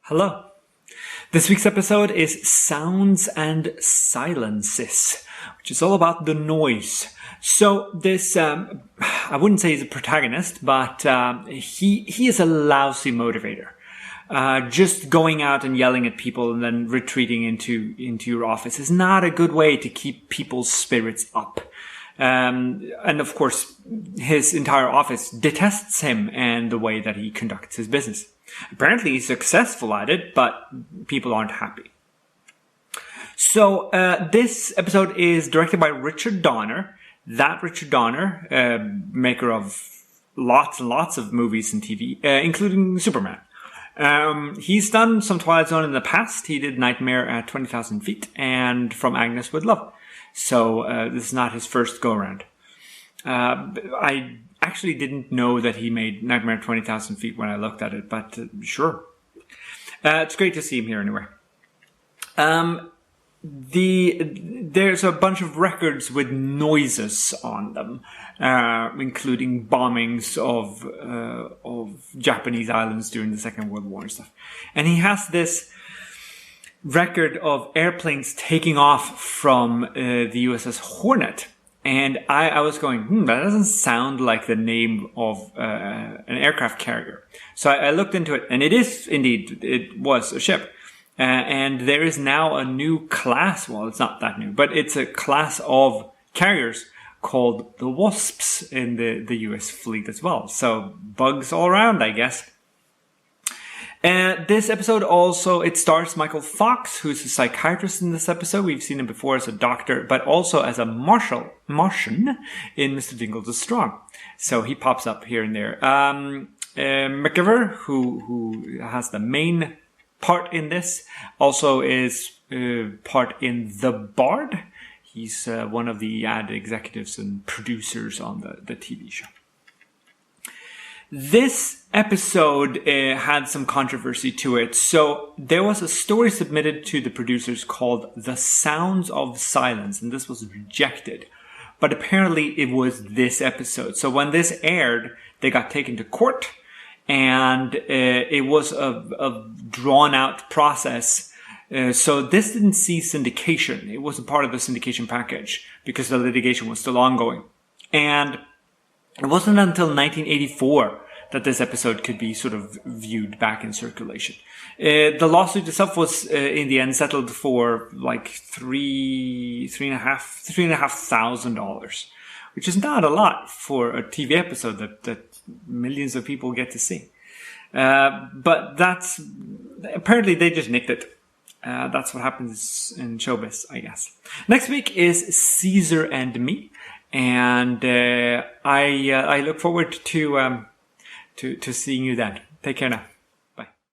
Hello. This week's episode is Sounds and Silences, which is all about the noise. So this, I wouldn't say he's a protagonist, but he is a lousy motivator. Just going out and yelling at people and then retreating into your office is not a good way to keep people's spirits up. And of course, his entire office detests him and the way that he conducts his business. Apparently, he's successful at it, but people aren't happy. So this episode is directed by Richard Donner. That Richard Donner, maker of lots and lots of movies and TV, including Superman. He's done some Twilight Zone in the past. He did Nightmare at 20,000 Feet and From Agnes with Love. So this is not his first go-around. I actually didn't know that he made Nightmare at 20,000 Feet when I looked at it, but sure. It's great to see him here anyway. There's a bunch of records with noises on them, including bombings of Japanese islands during the Second World War and stuff. And he has this record of airplanes taking off from the USS Hornet. And I was going, that doesn't sound like the name of an aircraft carrier. So I looked into it, and it is indeed, it was a ship. And there is now a new class, well, it's not that new, but it's a class of carriers called the Wasps in the US fleet as well. So bugs all around, I guess. This episode also, it stars Michael Fox, who's a psychiatrist in this episode. We've seen him before as a doctor, but also as a Martian in Mr. Dingle's is Strong. So he pops up here and there. McIver, who has the main part in this, also is part in The Bard. He's one of the ad executives and producers on the TV show. This episode had some controversy to it. So there was a story submitted to the producers called The Sounds of Silence, and this was rejected. But apparently it was this episode. So when this aired, they got taken to court, and it was a drawn-out process. So this didn't see syndication. It wasn't part of the syndication package because the litigation was still ongoing. And it wasn't until 1984 that this episode could be sort of viewed back in circulation. The lawsuit itself was in the end settled for like $3,500, which is not a lot for a TV episode that millions of people get to see. But that's apparently they just nicked it. That's what happens in showbiz, I guess. Next week is Caesar and Me. And I look forward to seeing you then. Take care now.